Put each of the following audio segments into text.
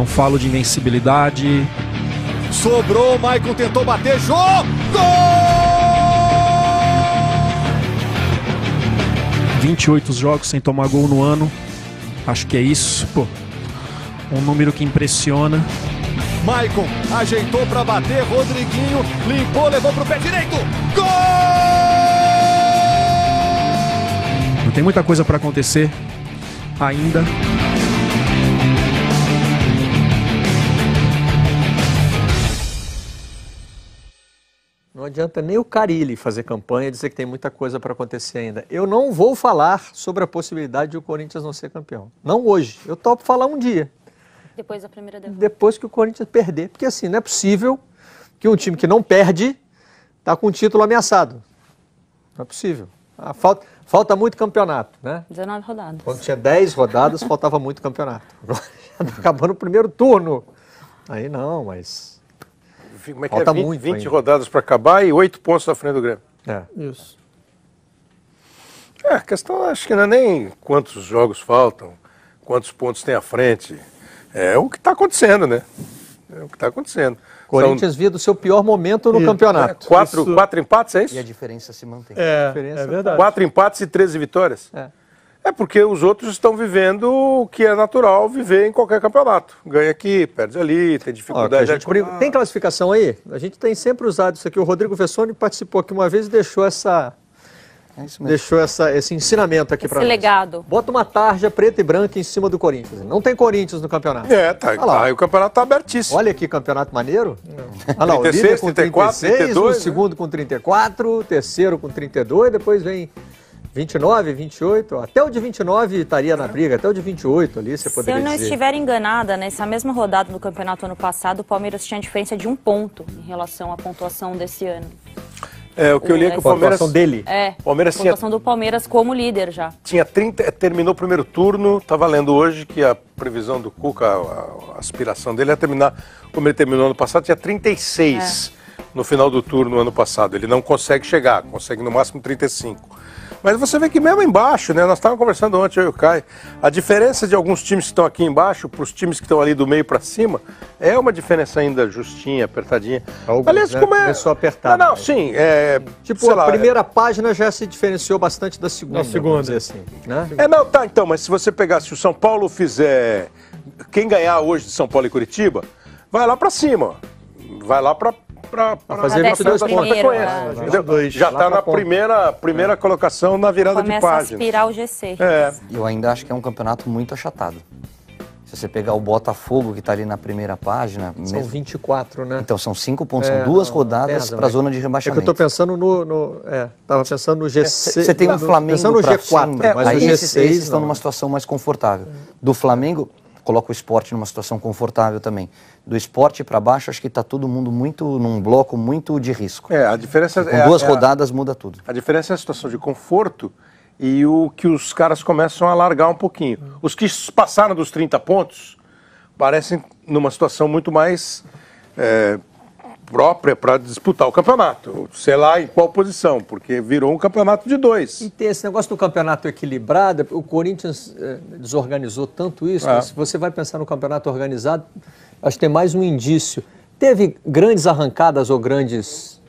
Não falo de invencibilidade. Sobrou, Maicon tentou bater, Jô! Gol! 28 jogos sem tomar gol no ano. Acho que é isso, pô. Um número que impressiona. Maicon ajeitou para bater, Rodriguinho limpou, levou pro pé direito. Gol! Não tem muita coisa para acontecer ainda. Não adianta nem o Carille fazer campanha e dizer que tem muita coisa para acontecer ainda. Eu não vou falar sobre a possibilidade de o Corinthians não ser campeão. Não hoje. Eu topo falar um dia. Depois da primeira derrota. Depois que o Corinthians perder. Porque assim, não é possível que um time que não perde está com o título ameaçado. Não é possível. Falta muito campeonato, né? 19 rodadas. Quando tinha 10 rodadas, faltava muito campeonato. Agora já está acabando o primeiro turno. Aí não, mas... Como é que falta é 20 rodadas para acabar e 8 pontos na frente do Grêmio. É. Isso. A questão acho que não é nem quantos jogos faltam, quantos pontos tem à frente. É o que está acontecendo, né? É o que está acontecendo. Corinthians via do seu pior momento no campeonato. Quatro empates, é isso? E a diferença se mantém. É verdade. 4 empates e 13 vitórias. É porque os outros estão vivendo o que é natural viver em qualquer campeonato. Ganha aqui, perde ali, tem dificuldade. Tem classificação aí? A gente tem sempre usado isso aqui. O Rodrigo Vessone participou aqui uma vez e deixou esse ensinamento aqui para nós. Esse legado. Bota uma tarja preta e branca em cima do Corinthians. Não tem Corinthians no campeonato. Aí o campeonato está abertíssimo. Olha que campeonato maneiro. Olha lá, 36, o líder com 34, 36, 32, o segundo com 34, o terceiro com 32, depois vem 29, 28, até o de 29 estaria na briga, até o de 28 ali você poderia dizer. Se eu não estiver enganada, nessa mesma rodada do campeonato ano passado, o Palmeiras tinha diferença de 1 ponto em relação à pontuação desse ano. O que eu li é que o Palmeiras... dele. A pontuação do Palmeiras como líder já. Tinha 30, terminou o primeiro turno, está valendo hoje que a previsão do Cuca, a aspiração dele é terminar, como ele terminou ano passado, tinha 36 no final do turno ano passado. Ele não consegue chegar, consegue no máximo 35. Mas você vê que mesmo embaixo, né? Nós estávamos conversando ontem, eu e o Caio, a diferença de alguns times que estão aqui embaixo para os times que estão ali do meio para cima é uma diferença ainda justinha, apertadinha. Aliás, como é... Começou a apertar. Não, sim. Tipo, a primeira página já se diferenciou bastante da segunda. Da segunda. Assim, né? Então, mas se você pegar, se o São Paulo fizer... Quem ganhar hoje de São Paulo e Curitiba, vai lá para cima. Vai lá para fazer 22 pontos. Já está na primeira colocação na virada de página. Começa a aspirar o G6. Eu ainda acho que é um campeonato muito achatado. Se você pegar o Botafogo, que está ali na primeira página... São 24, né? Então, são 5 pontos, são 2 rodadas para a zona de rebaixamento. É que eu estou pensando estava pensando no G6. Você tem o Flamengo pensando no G4, mas aí esses estão numa situação mais confortável. Do Flamengo, coloca o Sport numa situação confortável também. Do Sport para baixo, acho que está todo mundo num bloco muito de risco. A diferença com 2 rodadas muda tudo. A diferença é a situação de conforto e o que os caras começam a largar um pouquinho. Os que passaram dos 30 pontos parecem numa situação muito mais própria para disputar o campeonato. Sei lá em qual posição, porque virou um campeonato de 2. E tem esse negócio do campeonato equilibrado, o Corinthians desorganizou tanto isso, mas se você vai pensar no campeonato organizado, acho que tem mais um indício. Teve grandes arrancadas ou grandes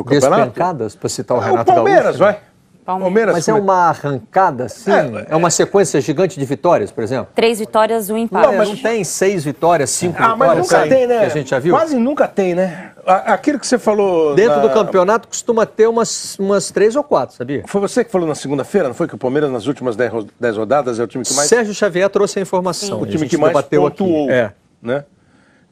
despencadas, para citar o Renato Gaúcho? Palmeiras, vai. Palmeiras. Mas é uma arrancada, sim? É uma sequência gigante de vitórias, por exemplo? 3 vitórias, 1 empate. Não, mas não tem 6 vitórias, 5 vitórias? Mas nunca tem, né? Que a gente já viu? Quase nunca tem, né? Aquilo que você falou... Dentro do campeonato costuma ter umas 3 ou 4, sabia? Foi você que falou na segunda-feira, não foi? Que o Palmeiras nas últimas 10 rodadas é o time que mais... Sérgio Xavier trouxe a informação. O time que mais pontuou, né?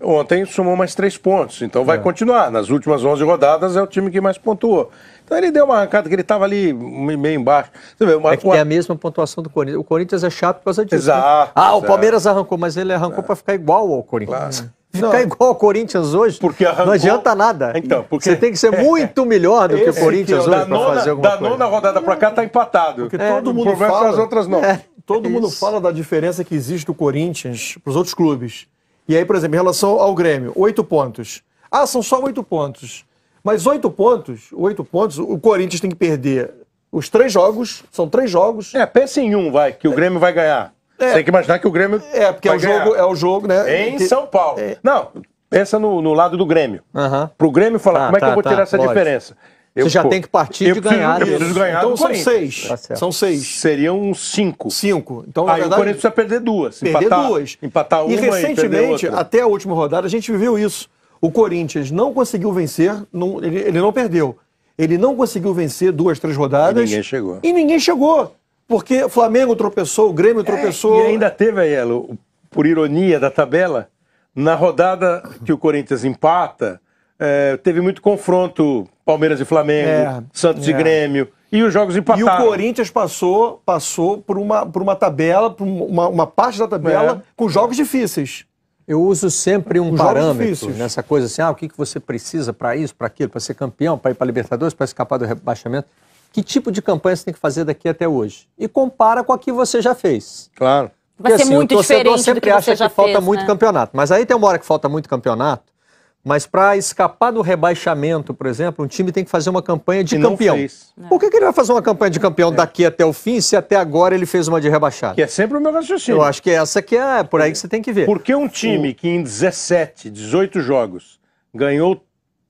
Ontem somou mais 3 pontos, então vai continuar. Nas últimas 11 rodadas é o time que mais pontuou. Então ele deu uma arrancada que ele estava ali meio embaixo. Você vê, que é a mesma pontuação do Corinthians. O Corinthians é chato por causa disso. Exato. Né? O Palmeiras arrancou, mas ele arrancou para ficar igual ao Corinthians. Claro. Ficar igual ao Corinthians hoje não adianta nada. Então, você tem que ser muito melhor do que o Corinthians hoje para fazer alguma coisa. Da nona rodada para cá está empatado. Porque todo mundo fala, as outras não. Todo mundo fala da diferença que existe do Corinthians para os outros clubes. E aí, por exemplo, em relação ao Grêmio, 8 pontos. São só 8 pontos. Mas 8 pontos, o Corinthians tem que perder os 3 jogos, são 3 jogos. Pensa em um, que o Grêmio vai ganhar. Você tem que imaginar que o Grêmio porque é o jogo, né? em São Paulo. Não, pensa no lado do Grêmio. Pro Grêmio falar, como é que eu vou tirar essa diferença? Você já tem que partir de ganhar. Eu preciso ganhar Então do são Corinthians. 6. São 6. Seriam 5. 5. Então, na Aí verdade, o Corinthians precisa perder 2. E Empatar uma e perder recentemente, outra. até a última rodada, a gente viveu isso. O Corinthians não conseguiu vencer, ele não perdeu. Ele não conseguiu vencer 2, 3 rodadas. E ninguém chegou. Porque o Flamengo tropeçou, o Grêmio tropeçou. E ainda teve, Aiello, por ironia da tabela, na rodada que o Corinthians empata, teve muito confronto Palmeiras e Flamengo, Santos e Grêmio, e os jogos empataram. E o Corinthians passou por uma tabela, por uma parte da tabela com jogos difíceis. Eu uso sempre um parâmetro nessa coisa assim, o que você precisa para isso, para aquilo, para ser campeão, para ir para a Libertadores, para escapar do rebaixamento. Que tipo de campanha você tem que fazer daqui até hoje? E compara com a que você já fez. Claro. Vai ser muito diferente do que você já fez, o torcedor sempre acha que falta muito campeonato. Mas aí tem uma hora que falta muito campeonato, mas para escapar do rebaixamento, por exemplo, um time tem que fazer uma campanha de campeão. Por que ele vai fazer uma campanha de campeão daqui até o fim, se até agora ele fez uma de rebaixado? Que é sempre o meu raciocínio. Eu acho que essa que é por aí que você tem que ver. Porque um time que em 17, 18 jogos ganhou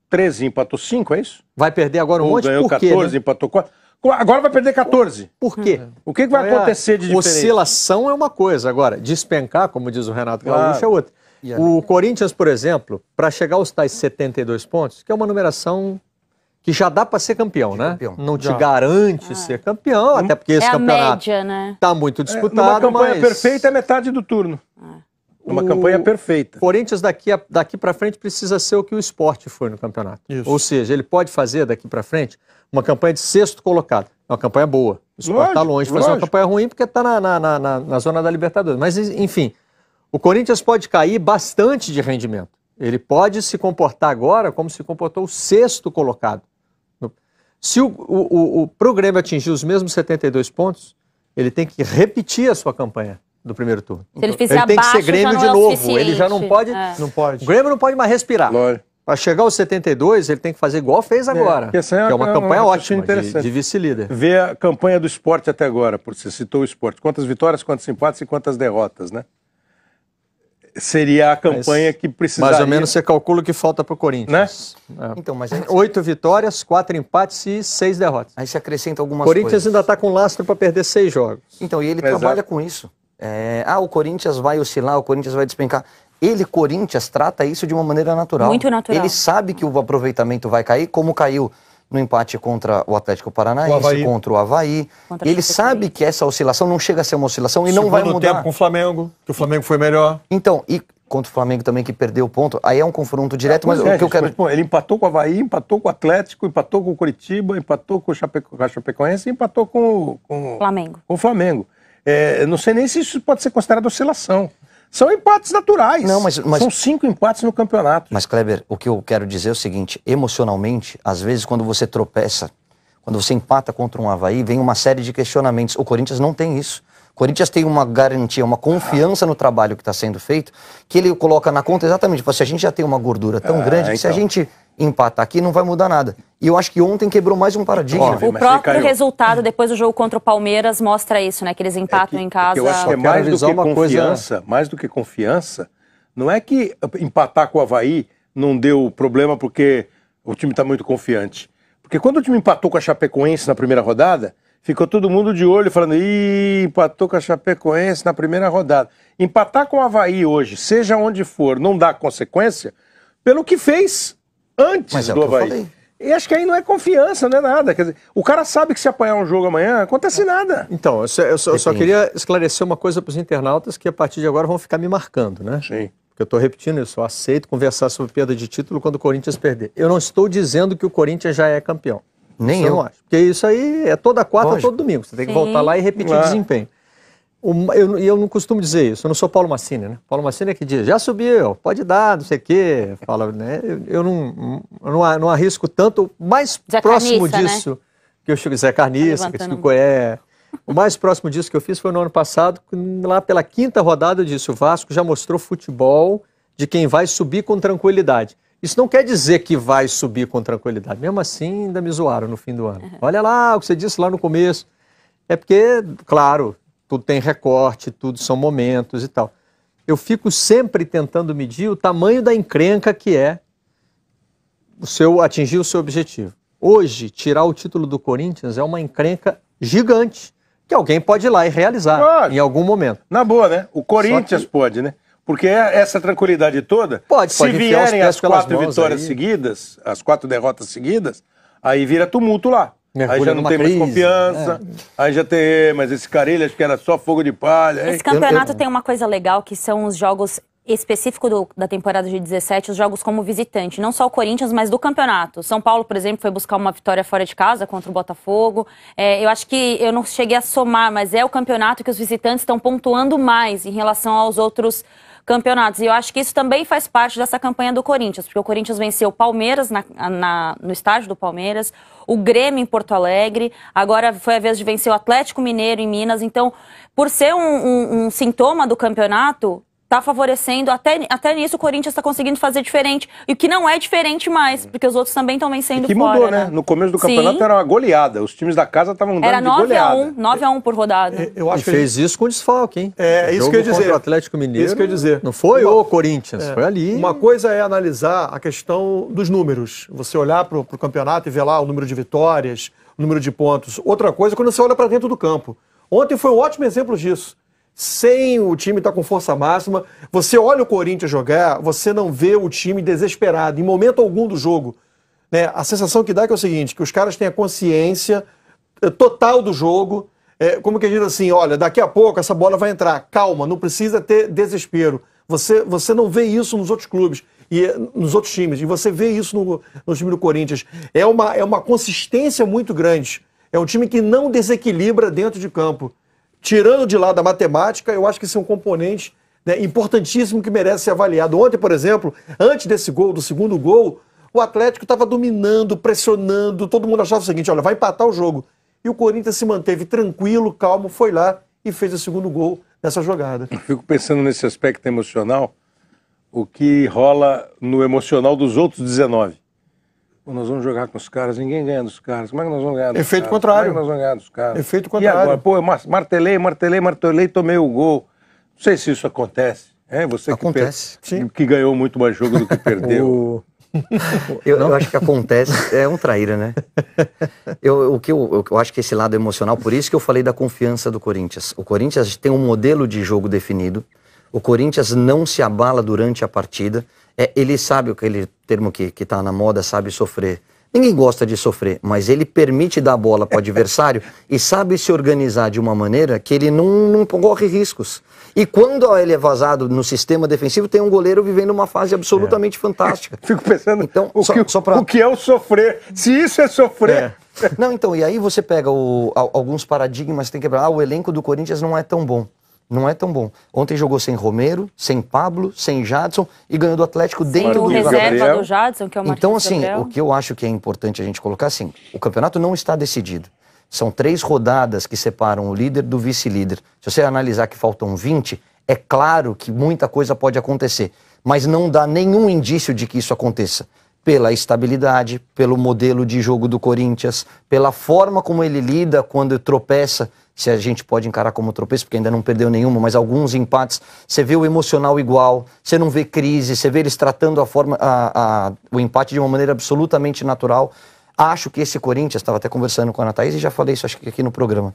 13 e empatou 5, é isso? Vai perder agora um monte? Ganhou Por quê, 14 e empatou 4. Agora vai perder 14. Por quê? O que vai acontecer de diferente? Oscilação é uma coisa, agora despencar, como diz o Renato Gaúcho, é outra. O Corinthians, por exemplo, para chegar aos tais 72 pontos, que é uma numeração que já dá para ser campeão, né? Não te garante ser campeão, até porque esse campeonato está muito disputado. Numa campanha perfeita é metade do turno. Uma campanha perfeita. O Corinthians daqui para frente precisa ser o que o Sport foi no campeonato. Isso. Ou seja, ele pode fazer daqui para frente uma campanha de 6º colocado. É uma campanha boa. O Sport está longe de fazer uma campanha ruim porque está na zona da Libertadores. Mas, enfim, o Corinthians pode cair bastante de rendimento. Ele pode se comportar agora como se comportou o 6º colocado. Se pro Grêmio atingir os mesmos 72 pontos, ele tem que repetir a sua campanha do primeiro turno. Se ele fizer tem que abaixo, ser Grêmio de novo. Ele já não pode. Não pode. O Grêmio não pode mais respirar. Para chegar aos 72, ele tem que fazer igual fez agora. Que é uma campanha ótima de vice-líder. Ver a campanha do Sport até agora, porque você citou o Sport. Quantas vitórias, quantos empates e quantas derrotas, né? Seria a campanha que precisaria... Mais ou menos você calcula o que falta para o Corinthians. Né? Então, mas 8 vitórias, 4 empates e 6 derrotas. Aí se acrescenta algumas coisas. O Corinthians coisas. ainda está com lastro para perder 6 jogos. Então, e ele trabalha com isso. O Corinthians vai oscilar, o Corinthians vai despencar. Corinthians, trata isso de uma maneira natural. Muito natural. Ele sabe que o aproveitamento vai cair, como caiu no empate contra o Atlético Paranaense, contra o Avaí. Ele sabe que essa oscilação não chega a ser uma oscilação e não vai mudar. Tempo com o Flamengo, que o Flamengo foi melhor. Então, e contra o Flamengo também, que perdeu o ponto, aí é um confronto direto, mas o que eu quero... Ele empatou com o Avaí, empatou com o Atlético, empatou com o Curitiba, empatou com o Chapecoense e empatou com o Flamengo. Não sei nem se isso pode ser considerado oscilação. São empates naturais. Não, mas são 5 empates no campeonato. Mas, Kleber, o que eu quero dizer é o seguinte, emocionalmente, às vezes quando você tropeça, quando você empata contra um Avaí, vem uma série de questionamentos. O Corinthians não tem isso. O Corinthians tem uma garantia, uma confiança no trabalho que está sendo feito, que ele coloca na conta exatamente, se a gente já tem uma gordura tão grande, que se a gente empatar aqui não vai mudar nada. E eu acho que ontem quebrou mais um paradigma. O próprio resultado depois do jogo contra o Palmeiras mostra isso, né? Que eles empatam em casa. Eu acho que é mais do que confiança, mais do que confiança, não é que empatar com o Avaí não deu problema porque o time está muito confiante. Porque quando o time empatou com a Chapecoense na primeira rodada, ficou todo mundo de olho falando, empatou com a Chapecoense na primeira rodada. Empatar com o Avaí hoje, seja onde for, não dá consequência pelo que fez antes do Avaí. E acho que aí não é confiança, não é nada. Quer dizer, o cara sabe que se apanhar um jogo amanhã, não acontece nada. Então, eu só queria esclarecer uma coisa para os internautas que a partir de agora vão ficar me marcando, né? Sim. Porque eu estou repetindo isso, eu aceito conversar sobre perda de título quando o Corinthians perder. Eu não estou dizendo que o Corinthians já é campeão. Nem eu. Não acho. Porque isso aí é toda quarta, todo domingo. Você tem que voltar lá e repetir o desempenho. Eu não costumo dizer isso, eu não sou Paulo Massini, né? Paulo Massini é que diz, já subiu, pode dar, não sei o quê. Fala, né? Eu não arrisco tanto. O mais Zé próximo Carniça, disso, né? Que eu chego, Zé Carniça, o mais próximo disso que eu fiz foi no ano passado, lá pela 5ª rodada eu disse, o Vasco já mostrou futebol de quem vai subir com tranquilidade. Isso não quer dizer que vai subir com tranquilidade. Mesmo assim, ainda me zoaram no fim do ano. Olha lá o que você disse lá no começo. É porque, claro, tudo tem recorte, tudo são momentos e tal. Eu fico sempre tentando medir o tamanho da encrenca que é atingir o seu objetivo. Hoje, tirar o título do Corinthians é uma encrenca gigante, que alguém pode ir lá e realizar em algum momento. Na boa, né? O Corinthians pode, né? Porque essa tranquilidade toda, se vierem as 4 vitórias seguidas, as 4 derrotas seguidas, aí vira tumulto lá. Aí já não tem mais confiança, aí já tem, mas esse Carille acho que era só fogo de palha. Esse campeonato tem uma coisa legal, que são os jogos específicos da temporada de 17, os jogos como visitante, não só o Corinthians, mas do campeonato. São Paulo, por exemplo, foi buscar uma vitória fora de casa contra o Botafogo. Eu acho que eu não cheguei a somar, mas é o campeonato que os visitantes estão pontuando mais em relação aos outros campeonatos. E eu acho que isso também faz parte dessa campanha do Corinthians, porque o Corinthians venceu o Palmeiras no estádio do Palmeiras, o Grêmio em Porto Alegre, agora foi a vez de vencer o Atlético Mineiro em Minas. Então, por ser um sintoma do campeonato, está favorecendo, até nisso o Corinthians está conseguindo fazer diferente, e o que não é diferente mais, porque os outros também estão vencendo que fora. Mudou, né? No começo do campeonato era uma goleada, os times da casa estavam dando de goleada. 9-1 por rodada. Eu acho que fez isso com o desfalque, hein? Isso que eu ia dizer. Contra o Atlético Mineiro. Isso que eu ia dizer. Não foi o Corinthians, foi ali. Uma coisa é analisar a questão dos números. Você olhar para o campeonato e ver lá o número de vitórias, o número de pontos. Outra coisa é quando você olha para dentro do campo. Ontem foi um ótimo exemplo disso. Sem o time estar com força máxima, você olha o Corinthians jogar, você não vê o time desesperado, em momento algum do jogo. Né? A sensação que dá é o seguinte, que os caras têm a consciência total do jogo, como que diz assim, olha, daqui a pouco essa bola vai entrar, calma, não precisa ter desespero. Você não vê isso nos outros clubes, e nos outros times, e você vê isso no time do Corinthians. É uma consistência muito grande, é um time que não desequilibra dentro de campo. Tirando de lado a matemática, eu acho que isso é um componente, né, importantíssimo que merece ser avaliado. Ontem, por exemplo, antes desse gol, do segundo gol, o Atlético estava dominando, pressionando, todo mundo achava o seguinte, olha, vai empatar o jogo. E o Corinthians se manteve tranquilo, calmo, foi lá e fez o segundo gol nessa jogada. Eu fico pensando nesse aspecto emocional, o que rola no emocional dos outros 19. Nós vamos jogar com os caras, ninguém ganha dos caras. Como é que nós vamos ganhar dos Efeito caras? contrário. Como é que nós vamos ganhar dos caras? Efeito contrário. E agora? Pô, eu martelei, tomei o gol. Não sei se isso acontece. Você acontece. Que ganhou muito mais jogo do que perdeu. Eu acho que acontece, é um traíra, né? Eu acho que esse lado emocional, por isso que eu falei da confiança do Corinthians. O Corinthians tem um modelo de jogo definido, o Corinthians não se abala durante a partida, ele sabe aquele termo que tá na moda, sabe sofrer. Ninguém gosta de sofrer, mas ele permite dar a bola para o adversário e sabe se organizar de uma maneira que ele não corre riscos. E quando ele é vazado no sistema defensivo, tem um goleiro vivendo uma fase absolutamente fantástica. Fico pensando então, o que é o sofrer, se isso é sofrer. Não, então, e aí você pega alguns paradigmas, tem que quebrar. O elenco do Corinthians não é tão bom. Não é tão bom. Ontem jogou sem Romero, sem Pablo, sem Jadson e ganhou do Atlético dentro do reserva do Jadson, que é o Martins Então, assim, Gabriel. o que eu acho que é importante a gente colocar, assim, o campeonato não está decidido. São 3 rodadas que separam o líder do vice-líder. Se você analisar que faltam 20, é claro que muita coisa pode acontecer, mas não dá nenhum indício de que isso aconteça. Pela estabilidade, pelo modelo de jogo do Corinthians, pela forma como ele lida quando tropeça, se a gente pode encarar como tropeço, porque ainda não perdeu nenhuma, mas alguns empates, você vê o emocional igual, você não vê crise, você vê eles tratando o empate de uma maneira absolutamente natural. Acho que esse Corinthians, estava até conversando com a Ana Thaís e já falei isso acho que aqui no programa,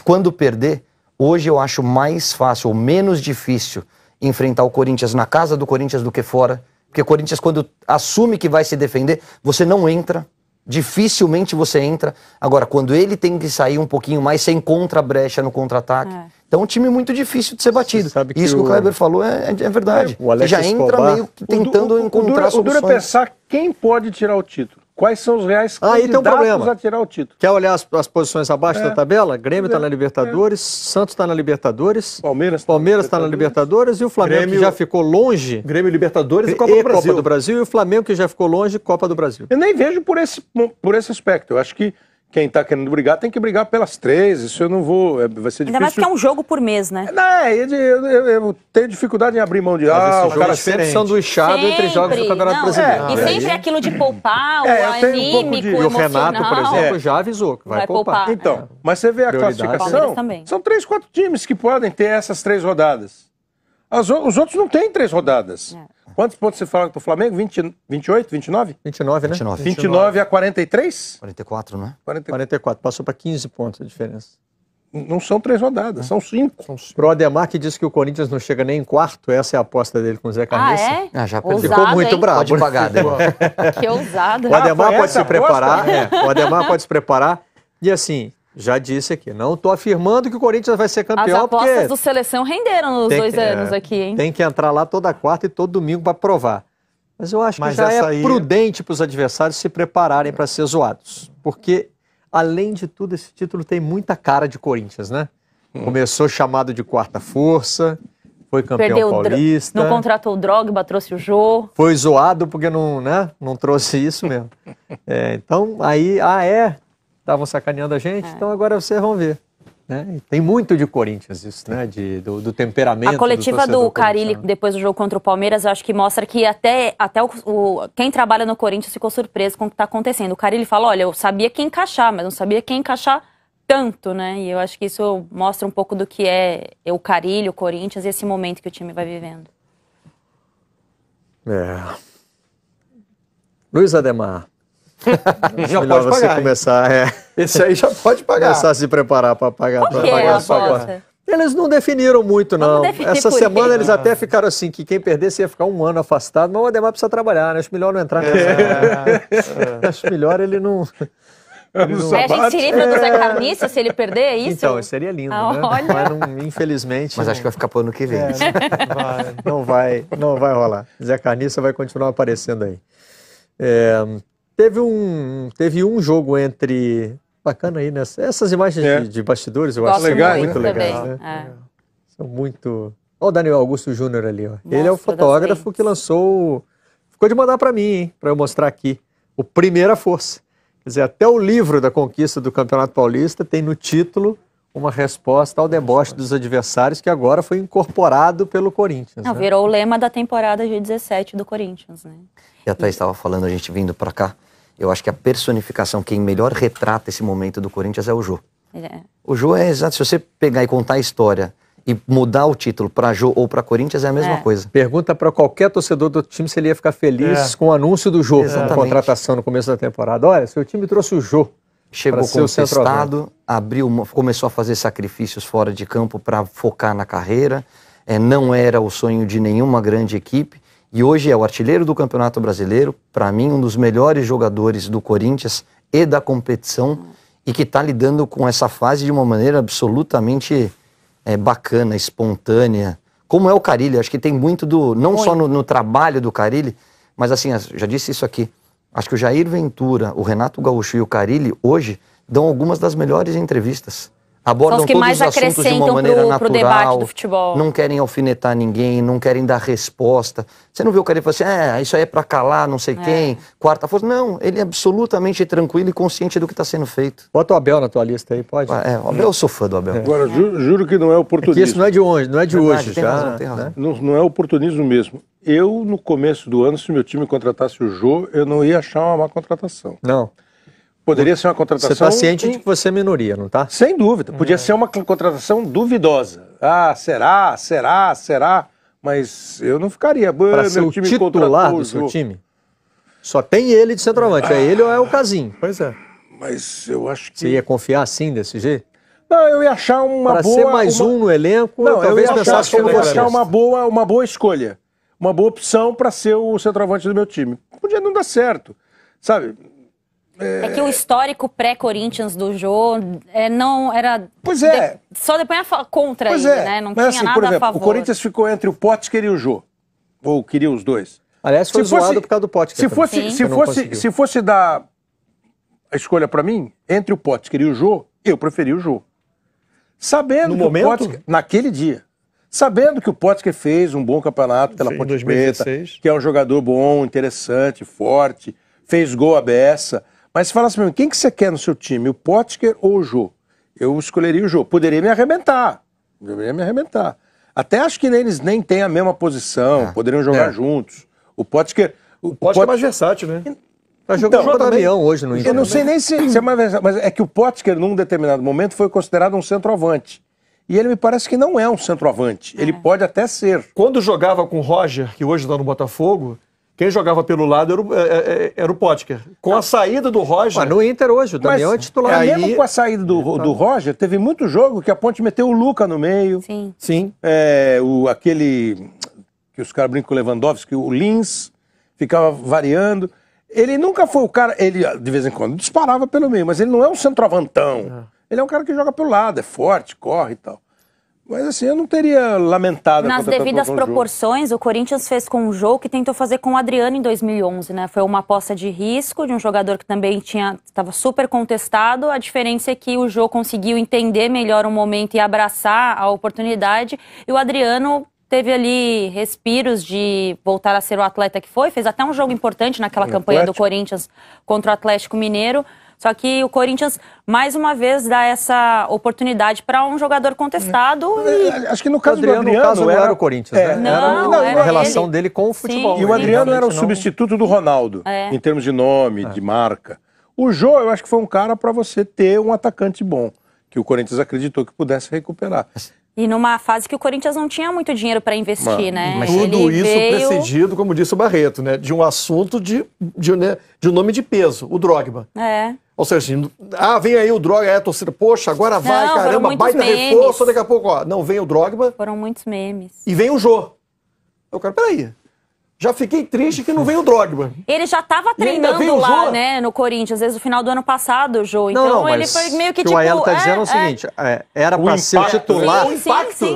quando perder, hoje eu acho mais fácil ou menos difícil enfrentar o Corinthians na casa do Corinthians do que fora, porque o Corinthians quando assume que vai se defender, você não entra, dificilmente você entra. Agora, quando ele tem que sair um pouquinho mais, você encontra a brecha no contra-ataque. Então é um time muito difícil de ser batido. Isso que o Kleber falou é verdade. Você já entra meio que tentando encontrar soluções. O duro é pensar quem pode tirar o título. Quais são os reais candidatos a tirar o título? Quer olhar as posições abaixo da tabela? Grêmio está na Libertadores, Santos está na Libertadores, Palmeiras está na Libertadores e o Flamengo que já ficou longe. Grêmio, Libertadores e Copa do Brasil. E o Flamengo que já ficou longe, Copa do Brasil. Eu nem vejo por esse aspecto. Eu acho que quem está querendo brigar tem que brigar pelas 3. Isso eu não vou. Vai ser difícil. Ainda mais porque é um jogo por mês, né? Eu tenho dificuldade em abrir mão de. Os caras sempre sanduichados entre jogos do Campeonato Brasileiro. E sempre aquilo de poupar, o anímico, E o Renato, por exemplo, já avisou que vai poupar. Então, mas você vê a classificação, são 3, 4 times que podem ter essas 3 rodadas. Os outros não têm 3 rodadas. Quantos pontos você fala pro Flamengo? 28, 29? 29, né? 29 a 43? 44, não é? 44. Passou para 15 pontos a diferença. Não são 3 rodadas, são 5. Pro Ademar, que disse que o Corinthians não chega nem em quarto, essa é a aposta dele com o Zé Carniça. Já ficou muito bravo. Pode pagar, Ademar. Que ousado. O Ademar pode se preparar. O Ademar pode se preparar. E assim, já disse aqui, não estou afirmando que o Corinthians vai ser campeão. As apostas do Seleção renderam nos 2 anos aqui, hein? Tem que entrar lá toda quarta e todo domingo para provar. Mas eu acho que já é prudente para os adversários se prepararem para ser zoados. Porque, além de tudo, esse título tem muita cara de Corinthians, né? Começou chamado de quarta força, foi campeão paulista. Não contratou o Drogba, trouxe o Jô. Foi zoado porque não trouxe isso mesmo. Então, aí, estavam sacaneando a gente, então agora vocês vão ver. Né? Tem muito de Corinthians isso, né? Do temperamento. A coletiva do Carille, depois do jogo contra o Palmeiras, eu acho que mostra que até quem trabalha no Corinthians ficou surpreso com o que está acontecendo. O Carille fala, olha, eu sabia quem encaixar, mas não sabia quem encaixar tanto, né? E eu acho que isso mostra um pouco do que é o Carille, o Corinthians e esse momento que o time vai vivendo. Luiz Ademar. Já pode pagar. Começar, Esse aí já pode pagar. Começar a se preparar para pagar. Qual que é a aposta? Eles não definiram muito, não. Essa semana eles até ficaram assim, que quem perdesse ia ficar 1 ano afastado, mas o Ademar precisa trabalhar, né? Acho melhor não entrar nessa. Acho melhor ele não... A gente se livra do Zé Carniça se ele perder, é isso? Então, seria lindo, né? Mas infelizmente... Mas acho que vai ficar pro ano que vem. Não vai rolar. Zé Carniça vai continuar aparecendo aí. Teve um jogo entre... Bacana aí, né? Essas imagens de bastidores, eu acho muito legais, né? São muito... Olha o Daniel Augusto Júnior ali, ó. Ele é o fotógrafo que lançou... Ficou de mandar para mim, hein? Para eu mostrar aqui. O Primeira Força. Quer dizer, até o livro da conquista do Campeonato Paulista tem no título uma resposta ao deboche dos adversários que agora foi incorporado pelo Corinthians. Não, virou o lema da temporada de 17 do Corinthians, né? E a Thaís estava falando, a gente vindo para cá, eu acho que a personificação, quem melhor retrata esse momento do Corinthians é o Jô. O Jô é exato, se você pegar e contar a história e mudar o título para Jô ou para Corinthians é a mesma coisa. Pergunta para qualquer torcedor do time se ele ia ficar feliz com o anúncio do Jô na contratação no começo da temporada. Olha, seu time trouxe o Jô. Chegou contestado, começou a fazer sacrifícios fora de campo para focar na carreira. Não era o sonho de nenhuma grande equipe. E hoje é o artilheiro do Campeonato Brasileiro, para mim um dos melhores jogadores do Corinthians e da competição, e que está lidando com essa fase de uma maneira absolutamente bacana, espontânea. Como é o Carille, acho que tem muito não só no trabalho do Carille, mas assim, já disse isso aqui, acho que o Jair Ventura, o Renato Gaúcho e o Carille hoje dão algumas das melhores entrevistas. Abordam todos os assuntos de uma maneira natural, debate do futebol. Não querem alfinetar ninguém, não querem dar resposta. Você não vê o cara falando assim, isso aí é pra calar não sei quem, quarta força. Não, ele é absolutamente tranquilo e consciente do que está sendo feito. Bota o Abel na tua lista aí, pode? O Abel, eu sou fã do Abel. Agora, juro que não é oportunismo. Isso não é de hoje, não é de hoje. Tem razão, tem razão. Não é oportunismo mesmo. Eu, no começo do ano, se meu time contratasse o Jô, eu não ia achar uma má contratação. Não. Poderia ser uma contratação... Você está ciente de que você é minoria, não está? Sem dúvida. Podia ser uma contratação duvidosa. Será? Mas eu não ficaria... Para ser o titular do seu time? Só tem ele de centroavante. É ele ou é o Casim? Pois é. Mas eu acho que... Você ia confiar assim, desse jeito? Não, eu ia achar uma boa... Para ser mais um no elenco, não, talvez pensasse como você. Eu ia achar uma boa escolha. Uma boa opção para ser o centroavante do meu time. Podia não dar certo, sabe... É que o histórico pré-Corinthians do Jô não era... Pois é. Só depois contra ele, né? Não tinha assim, nada por exemplo, a favor. O Corinthians ficou entre o Potker e o Jô. Ou queria os dois. Aliás, foi zoado por causa do Potker. Se fosse dar a escolha para mim, entre o Potker e o Jô, eu preferi o Jô. Sabendo que o Potker, naquele dia, sabendo que o Potker fez um bom campeonato pela Ponte Preta, que é um jogador bom, interessante, forte, fez gol à beça, Mas se falasse pra mim, quem que você quer no seu time, o Potker ou o Jô? Eu escolheria o Jô. Poderia me arrebentar. Até acho que eles nem têm a mesma posição, poderiam jogar juntos. O Potker... O Potker é mais versátil, né? Tá jogando o Damião hoje no Inter. Eu não sei nem se é mais versátil, mas é que o Potker, num determinado momento, foi considerado um centroavante. E ele me parece que não é um centroavante. Ele pode até ser. Quando jogava com o Roger, que hoje está no Botafogo, quem jogava pelo lado era o Potker. Com a saída do Roger... Mas no Inter hoje, o Damião é titular. Mesmo com a saída do Roger, teve muito jogo que a Ponte meteu o Luca no meio. Sim. Aquele que os caras brincam com o Lewandowski, o Lins, ficava variando. Ele nunca foi o cara... Ele, de vez em quando, disparava pelo meio, mas ele não é um centroavantão. Ele é um cara que joga pelo lado, é forte, corre e tal. Mas assim, eu não teria lamentado... Nas devidas proporções, o Corinthians fez com o Jô que tentou fazer com o Adriano em 2011, né? Foi uma aposta de risco de um jogador que também estava super contestado. A diferença é que o Jô conseguiu entender melhor o momento e abraçar a oportunidade. E o Adriano teve ali respiros de voltar a ser o atleta que foi. Fez até um jogo importante naquela campanha do Corinthians contra o Atlético Mineiro. Só que o Corinthians, mais uma vez, dá essa oportunidade para um jogador contestado. Acho que no caso do Adriano... No caso não era o Corinthians, né? Não, era a relação dele com o futebol. E o Adriano era o substituto do Ronaldo, em termos de nome, de marca. O Jô, eu acho que foi um cara para você ter um atacante bom, que o Corinthians acreditou que pudesse recuperar. E numa fase que o Corinthians não tinha muito dinheiro para investir, né? Mas tudo isso precedido, como disse o Barreto, né? De um assunto de um nome de peso, o Drogba. Ou seja, vem aí o Drogba, a torcida, poxa, agora vai, caramba, baita reforço, daqui a pouco, não, vem o Drogba. Foram muitos memes. E vem o Jô. Eu quero, peraí. Já fiquei triste que não veio o Drogba. Ele já estava treinando lá, né, no Corinthians, desde o final do ano passado, o Jô. Então ele foi meio que tipo... O Aelo está dizendo o seguinte, era para ser o titular,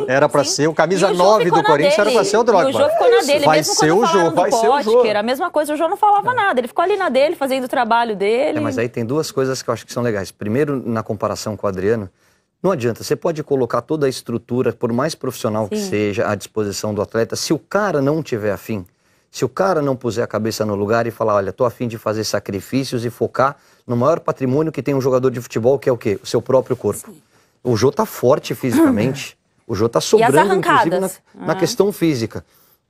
era para ser o camisa 9 do Corinthians, era para ser o Drogba. E o Jô ficou na dele, vai mesmo ser quando o Jô, vai ser o Jô. Era a mesma coisa, o Jô não falava nada, ele ficou ali na dele, fazendo o trabalho dele. Mas aí tem duas coisas que eu acho que são legais. Primeiro, na comparação com o Adriano, não adianta, você pode colocar toda a estrutura, por mais profissional que seja, à disposição do atleta, se o cara não tiver afim, se o cara não puser a cabeça no lugar e falar, olha, tô a fim de fazer sacrifícios e focar no maior patrimônio que tem um jogador de futebol, que é o quê? O seu próprio corpo. O Jô tá forte fisicamente, o Jô tá sobrando, inclusive, na questão física.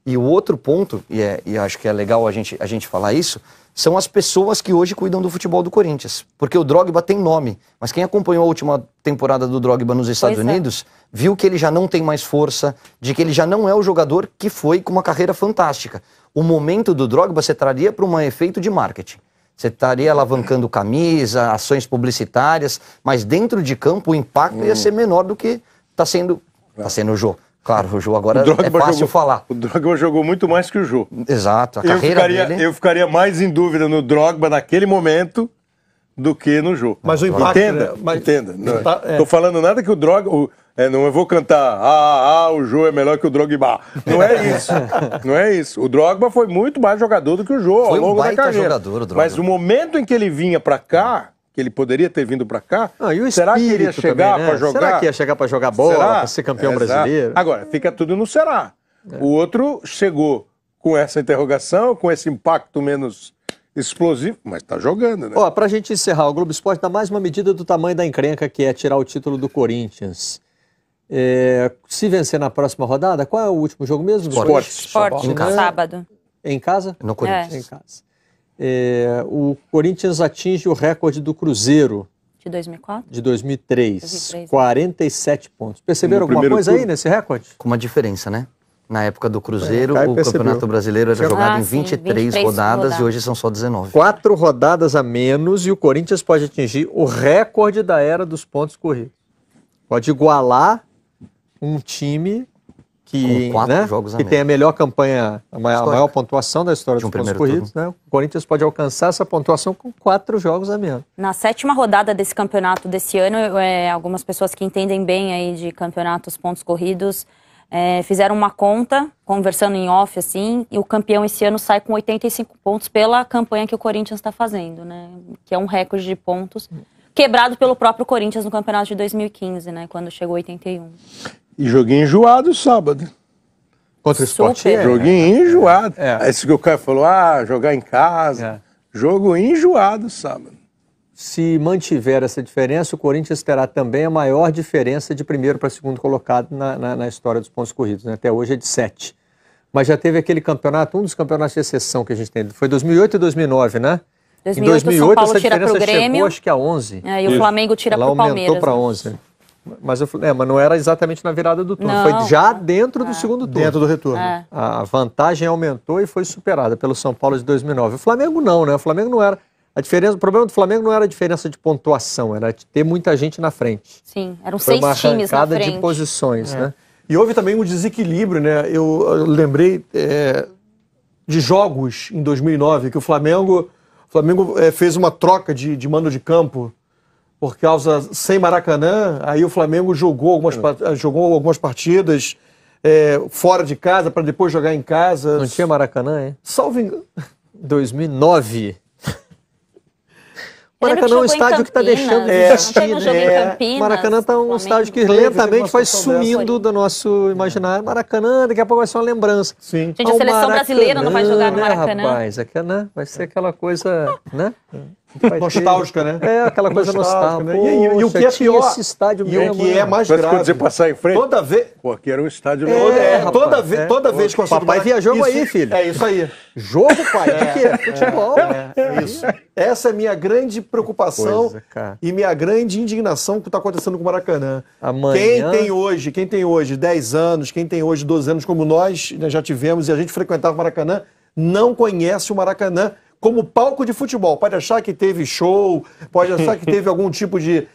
E o outro ponto, e acho que é legal a gente falar isso, são as pessoas que hoje cuidam do futebol do Corinthians. Porque o Drogba tem nome, mas quem acompanhou a última temporada do Drogba nos Estados Unidos, viu que ele já não tem mais força, de que ele já não é o jogador que foi com uma carreira fantástica. O momento do Drogba você traria para um efeito de marketing. Você estaria alavancando camisa, ações publicitárias, mas dentro de campo o impacto ia ser menor do que está sendo o Jô. Claro, o Jô agora é fácil falar. O Drogba jogou muito mais que o Jô. Exato, a carreira dele... Eu ficaria mais em dúvida no Drogba naquele momento do que no Jô. Mas o impacto... Entenda. Não tô falando nada que o Drogba... não eu vou cantar, o Jô é melhor que o Drogba. Não é isso. Não é isso. O Drogba foi muito mais jogador do que o Jô ao longo da carreira. Jogador, o Drogba. Mas o momento em que ele vinha pra cá, que ele poderia ter vindo pra cá, será que ele ia chegar também, né? Pra jogar? Será que ia chegar pra jogar bola, pra ser campeão brasileiro? Agora, fica tudo no será. O outro chegou com essa interrogação, com esse impacto menos explosivo, mas tá jogando, né? Pra gente encerrar, o Globo Esporte dá mais uma medida do tamanho da encrenca, que é tirar o título do Corinthians. Se vencer na próxima rodada, qual é o último jogo mesmo? Esporte, no sábado. Em casa? No Corinthians. Em casa. O Corinthians atinge o recorde do Cruzeiro. De 2004? De 2003. 47 pontos. Perceberam alguma coisa aí nesse recorde? Com uma diferença, né? Na época do Cruzeiro, o Campeonato Brasileiro era jogado em 23 rodadas e hoje são só 19. 4 rodadas a menos e o Corinthians pode atingir o recorde da era dos pontos corridos. Pode igualar um time que, que tem a melhor campanha, a maior pontuação da história dos pontos corridos. Né? O Corinthians pode alcançar essa pontuação com 4 jogos a menos. Na 7ª rodada desse campeonato desse ano, algumas pessoas que entendem bem aí de campeonatos pontos corridos fizeram uma conta, conversando em off, assim, e o campeão esse ano sai com 85 pontos pela campanha que o Corinthians está fazendo, né? Que é um recorde de pontos quebrado pelo próprio Corinthians no campeonato de 2015, né? Quando chegou 81. E joguinho enjoado sábado. Contra o Sport. Joguinho enjoado. Isso que o cara falou, jogar em casa. Jogo enjoado sábado. se mantiver essa diferença, o Corinthians terá também a maior diferença de primeiro para segundo colocado na história dos pontos corridos, né? Até hoje é de 7. Mas já teve aquele campeonato, um dos campeonatos de exceção que a gente tem, foi 2008 e 2009, né? 2008, em 2008 São Paulo essa tira pro diferença Grêmio, chegou, acho que a 11. e o Flamengo tira pro Palmeiras. Ela aumentou para 11. Mas não era exatamente na virada do turno, foi já dentro do segundo turno. Dentro do retorno. A vantagem aumentou e foi superada pelo São Paulo de 2009. O Flamengo não, né? O Flamengo não era... o problema do Flamengo não era a diferença de pontuação, era de ter muita gente na frente. Sim, eram foi 6 times na frente. de posições, né? E houve também um desequilíbrio, né? Eu lembrei de jogos em 2009 que o Flamengo fez uma troca de mando de campo por causa sem Maracanã. Aí o Flamengo jogou algumas partidas fora de casa para depois jogar em casa. Não tinha Maracanã, hein? Salvo engano. 2009. Maracanã é um estádio que está deixando de existir. Maracanã está um estádio que lentamente vai sumindo do nosso imaginário. Maracanã, daqui a pouco vai ser uma lembrança. Sim. Gente, a seleção brasileira não vai jogar no Maracanã. Rapaz, vai ser aquela coisa, né? Nostálgica, né? Aquela coisa nostálgica. Né? E o que é pior, esse estádio e o que é mais grave. Quando você passar em frente, toda vez... Pô, aqui era um estádio... Toda vez que eu assisto... Papai via jogo aí, filho. É isso aí. Jogo, pai? O que é? Futebol. Isso. Essa é a minha grande preocupação e minha grande indignação com o que está acontecendo com o Maracanã. Amanhã... Quem tem hoje 10 anos, quem tem hoje 12 anos, como nós já tivemos, e a gente frequentava o Maracanã, não conhece o Maracanã como palco de futebol. Pode achar que teve show, pode achar que teve algum tipo de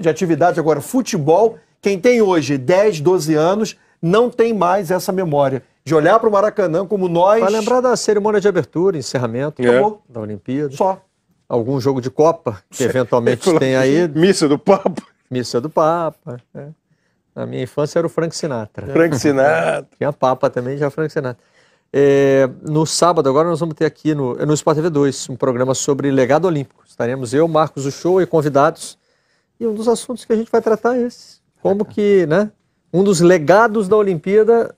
atividade. Agora, futebol, quem tem hoje 10, 12 anos, não tem mais essa memória de olhar para o Maracanã como nós... Vai lembrar da cerimônia de abertura, encerramento da Olimpíada. Só. Algum jogo de Copa, que eventualmente tem aí. Missa do Papa. Missa do Papa. Na minha infância era o Frank Sinatra. Frank Sinatra. Tinha Papa também, já Frank Sinatra. No sábado, agora nós vamos ter aqui no Sport TV 2 um programa sobre legado olímpico. Estaremos eu, Marcos Uchoa e convidados. E um dos assuntos que a gente vai tratar é esse. Como que, né? Um dos legados da Olimpíada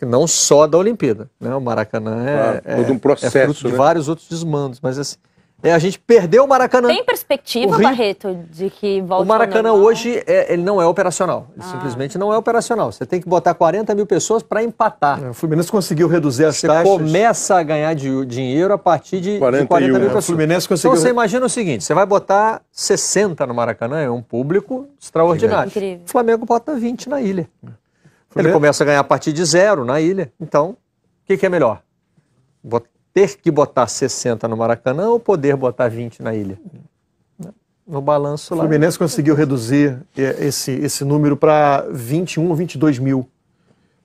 não só da Olimpíada, né? O Maracanã todo um processo, fruto de vários outros desmandos, mas assim, a gente perdeu o Maracanã. Tem perspectiva, Barreto, de que volte o Maracanã hoje ele não é operacional. Ele simplesmente não é operacional. Você tem que botar 40 mil pessoas para empatar. O Fluminense conseguiu reduzir as taxas. Você começa a ganhar dinheiro a partir de 40 mil pessoas. O Fluminense conseguiu... Então você imagina o seguinte, você vai botar 60 no Maracanã, é um público extraordinário. Incrível. O Flamengo bota 20 na ilha. Ele começa a ganhar a partir de 0 na ilha. Então, o que é melhor? Ter que botar 60 no Maracanã ou poder botar 20 na ilha? No balanço lá. O Fluminense conseguiu reduzir esse número para 21 ou 22 mil.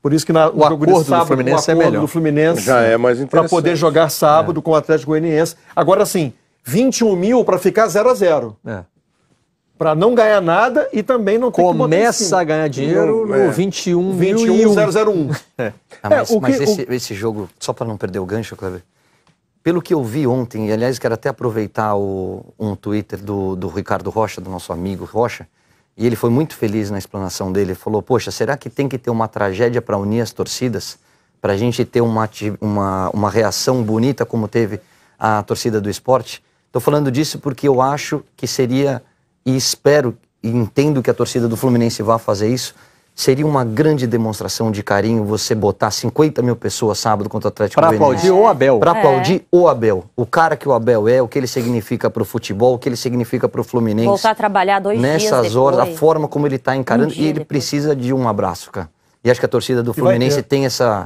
Por isso que o acordo do Fluminense é melhor. Do Fluminense já é mais interessante. Para poder jogar sábado com o Atlético Goianiense. Agora, assim, 21 mil para ficar 0-0. Para não ganhar nada e também não ter que botar começa a ganhar dinheiro no 21.001. Mas esse jogo, só para não perder o gancho, Cleber, pelo que eu vi ontem, e aliás quero até aproveitar um Twitter do Ricardo Rocha, do nosso amigo Rocha, e ele foi muito feliz na explanação dele. Ele falou, poxa, será que tem que ter uma tragédia para unir as torcidas? Para a gente ter uma reação bonita como teve a torcida do Sport? Estou falando disso porque eu acho que seria... E espero e entendo que a torcida do Fluminense vá fazer isso. Seria uma grande demonstração de carinho você botar 50 mil pessoas sábado contra o Atlético Goianiense. Para aplaudir o Abel. Para aplaudir o Abel. O cara que o Abel é, o que ele significa para o futebol, o que ele significa para o Fluminense. Voltar a trabalhar 2 dias depois. Nessas horas, a forma como ele está encarando. E ele precisa de um abraço, cara. E acho que a torcida do Fluminense tem essa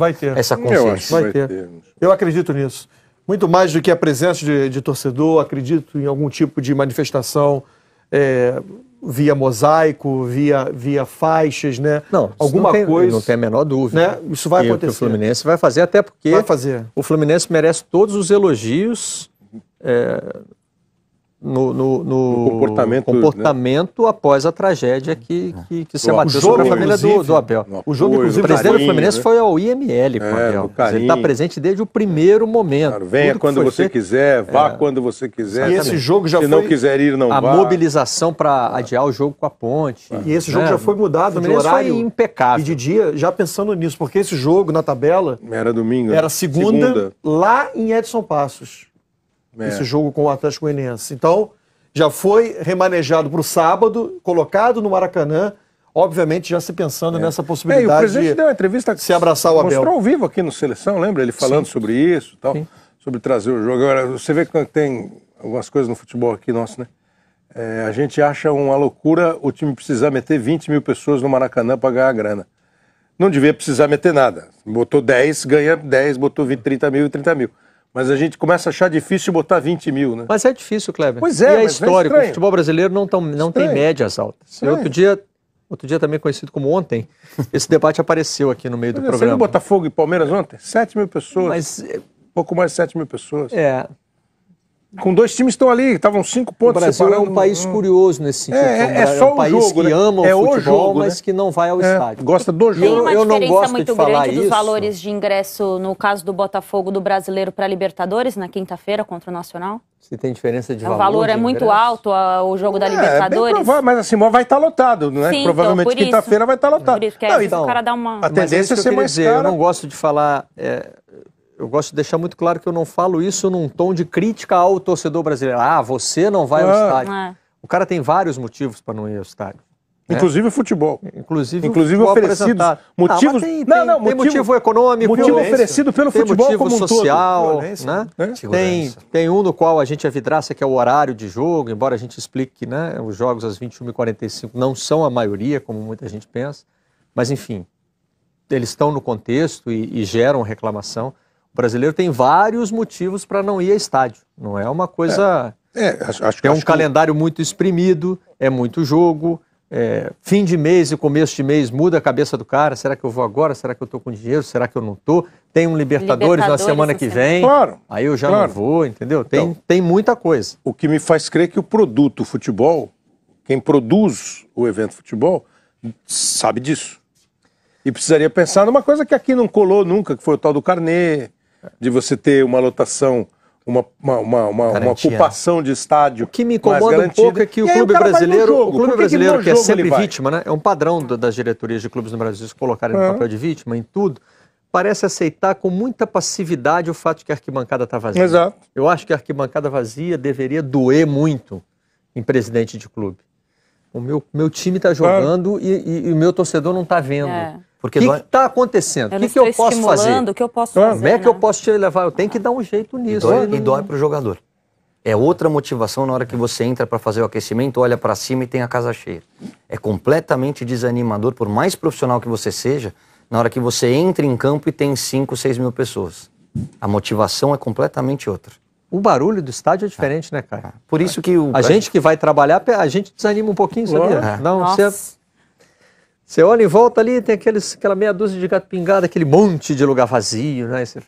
consciência. Vai ter. Eu acredito nisso. Muito mais do que a presença de torcedor, acredito em algum tipo de manifestação via mosaico, via faixas, né? Não, alguma coisa. Não tem a menor dúvida. Né? Isso vai acontecer. O Fluminense vai fazer, até porque o Fluminense merece todos os elogios no comportamento após a tragédia que se abateu sobre a família do Abel. O jogo, inclusive, o presidente do Fluminense foi ao IML com o Abel. Ele está presente desde o primeiro momento. Claro, venha quando você quiser, vá quando você quiser. E esse jogo já Se não quiser ir, não vá. A mobilização para adiar o jogo com a Ponte. E esse jogo já foi mudado de horário foi impecável. E de dia, já pensando nisso, porque esse jogo na tabela era domingo. Era segunda. Lá em Edson Passos. Esse jogo com o Atlético Goianiense. Então, já foi remanejado para o sábado, colocado no Maracanã, obviamente já se pensando nessa E o possibilidade presidente deu uma entrevista, se abraçar o Abel. mostrou ao vivo aqui no Seleção, lembra? Ele falando sobre isso e tal, sobre trazer o jogo. Agora, você vê que tem algumas coisas no futebol aqui nosso, né? A gente acha uma loucura o time precisar meter 20 mil pessoas no Maracanã para ganhar grana. Não devia precisar meter nada. Botou 10, ganha 10, botou 20, 30 mil e 30 mil. Mas a gente começa a achar difícil botar 20 mil, né? Mas é difícil, Kleber. Pois é, e é mas histórico. estranho. O futebol brasileiro não tem médias altas. E outro dia também conhecido como ontem, esse debate apareceu aqui no meio do Você viu programa. Botafogo e Palmeiras ontem? 7 mil pessoas. Mas Pouco mais de 7 mil pessoas. é, Com 2 times que estão ali, estavam 5 o pontos Brasil é separando. um país curioso nesse sentido. É só um o país jogo, que né? ama o É o futebol, jogo, mas né? que não vai ao estádio. Gosta do Tem jogo. uma eu não diferença gosto de muito falar grande dos isso. valores de ingresso, no caso do Botafogo, do Brasileiro para Libertadores, na quinta-feira contra o Nacional? Se tem diferença de O valor. valor é de muito ingresso. alto, o jogo da É bem Libertadores. provável, mas assim, vai estar lotado, né? Sim, Provavelmente então, por quinta-feira isso. vai estar lotado. Por isso que Não, às vezes o cara dá uma... A Mas tendência isso é que eu ser queria mais dizer, cara. eu não gosto de falar... eu gosto de deixar muito claro que eu não falo isso num tom de crítica ao torcedor brasileiro. Ah, você não vai ao estádio. É. O cara tem vários motivos para não ir ao estádio. Inclusive o futebol. Inclusive Inclusive o futebol oferecidos apresentado. motivos. Mas motivo tem motivo econômico. motivo violência. oferecido pelo Tem futebol motivo como um social, todo. Violência, né? Segurança. Tem um no qual a gente é vidraça, que é o horário de jogo, embora a gente explique que, né, os jogos às 21h45 não são a maioria, como muita gente pensa, mas enfim, eles estão no contexto e geram reclamação. O brasileiro tem vários motivos para não ir a estádio. Não é uma coisa... Acho Tem um que calendário muito exprimido, é muito jogo, fim de mês e começo de mês muda a cabeça do cara. Será que eu vou agora? Será que eu estou com dinheiro? Será que eu não estou? Tem um Libertadores na semana que vem. Claro, Aí eu já claro. não vou, entendeu? Então, Tem muita coisa. o que me faz crer que o produto futebol, quem produz o evento futebol, sabe disso. E precisaria pensar numa coisa que aqui não colou nunca, que foi o tal do carnê, de você ter uma lotação, uma Garantia. ocupação de estádio. O que me mais incomoda um garantida. pouco é que o E aí clube cara vai no brasileiro, jogo. o clube Por que brasileiro no que é jogo ele sempre vai? vítima, né? É um padrão das diretorias de clubes no Brasil se colocarem no papel de vítima em tudo. Parece aceitar com muita passividade o fato de que a arquibancada está vazia. Exato. Eu acho que a arquibancada vazia deveria doer muito em presidente de clube. O meu time está jogando e o meu torcedor não está vendo. É. O que está acontecendo? Eu O não que eu estou posso fazer? estimulando, o que eu posso fazer? Como é que eu né? posso te levar? Eu tenho que dar um jeito nisso. E dói pro jogador. É outra motivação na hora que você entra para fazer o aquecimento, olha para cima e tem a casa cheia. É completamente desanimador, por mais profissional que você seja, na hora que você entra em campo e tem 5, 6 mil pessoas. A motivação é completamente outra. O barulho do estádio é diferente, né, cara? Por isso que A gente que vai trabalhar, a gente desanima um pouquinho, sabia? Lógico. Não, Nossa. você olha em volta ali, tem aquela meia dúzia de gato pingado, aquele monte de lugar vazio, né? E você,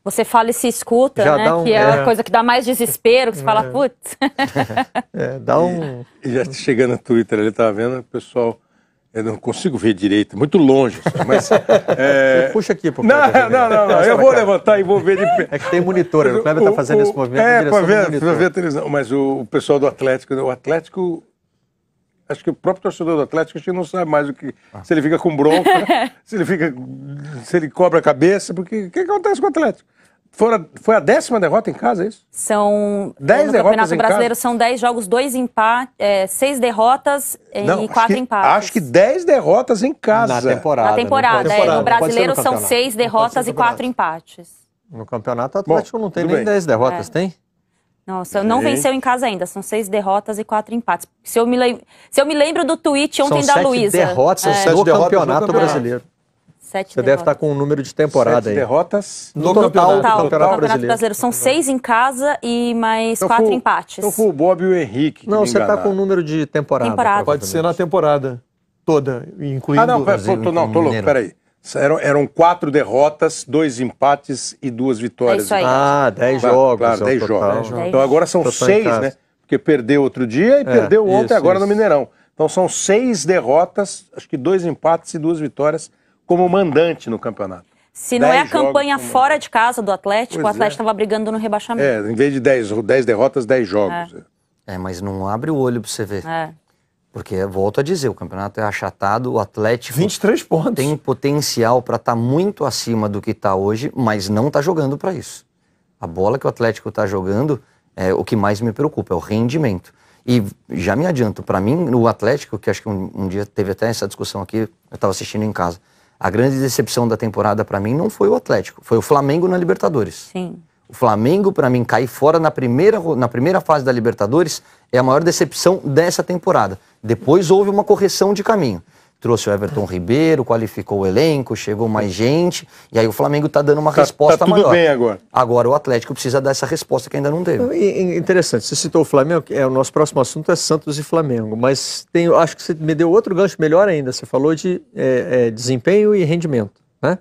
Você fala e se escuta, Já né? dá um- Que é a coisa que dá mais desespero, que você fala, putz. dá um... E já chegando no Twitter, ele estava vendo o pessoal. Eu não consigo ver direito, muito longe, mas. Puxa aqui, pô. Não, eu vou levantar e vou ver de pé. É que tem monitor, o Kleber tá fazendo esse movimento na direção do para monitor. ver a televisão. Mas o pessoal do Atlético, acho que o próprio torcedor do Atlético acho que não sabe mais o que. Se ele fica com bronca, se ele cobra a cabeça, porque o que acontece com o Atlético? Foi a 10ª derrota em casa, é isso? São 10 no derrotas Campeonato em Brasileiro casa? são 10 jogos, 2 empates, 6 derrotas e 4 empates. Acho que 10 derrotas em casa. Na temporada. Na temporada, não pode ser no Brasileiro no são campeonato. 6 derrotas e 4 empates. No campeonato, o Atlético não tem tudo nem bem. 10 derrotas, tem? Nossa, não Gente. venceu em casa ainda, são 6 derrotas e 4 empates. Se eu me lembro do tweet ontem São da 7 Luísa. derrotas São no 7 derrotas no campeonato campeonato. brasileiro. 7 Você deve estar com um número de temporada 7 aí. derrotas. No total, Total, do no Campeonato Brasileiro. São 6 em casa e mais 4 empates. Então foi o Bob e o Henrique que Não, me você está enganaram. com um número de temporada. Temporada. Pode ser na temporada toda, incluindo... Ah, não, Brasil tô com louco, Mineiro. peraí. Eram 4 derrotas, 2 empates e 2 vitórias. É isso aí. Ah, 10 Claro, jogos. claro, é o 10 total. jogos. 10 jogos. Então agora são Total em 6, casa. né? Porque perdeu outro dia e perdeu ontem, isso, agora no isso. Mineirão. Então são 6 derrotas, acho que 2 empates e 2 vitórias como mandante no campeonato. Se não é a 10 jogos campanha como- fora de casa do Atlético, Pois o Atlético é. estava brigando no rebaixamento. Em vez de 10 derrotas, 10 jogos. Mas não abre o olho para você ver. É. Porque, volto a dizer, o campeonato é achatado, o Atlético 23 pontos. tem potencial para estar muito acima do que está hoje, mas não está jogando para isso. A bola que o Atlético está jogando é o que mais me preocupa, é o rendimento. E já me adianto, para mim, o Atlético, que acho que um dia teve até essa discussão aqui, eu estava assistindo em casa, a grande decepção da temporada para mim não foi o Atlético, foi o Flamengo na Libertadores. Sim. O Flamengo, para mim, cair fora na primeira fase da Libertadores é a maior decepção dessa temporada. Depois houve uma correção de caminho. Trouxe o Everton Ribeiro, qualificou o elenco, chegou mais gente, e aí o Flamengo está dando uma resposta maior. Tá tudo bem agora. Agora o Atlético precisa dar essa resposta que ainda não teve. Interessante, você citou o Flamengo, o nosso próximo assunto é Santos e Flamengo, mas acho que você me deu outro gancho melhor ainda, você falou de desempenho e rendimento, né?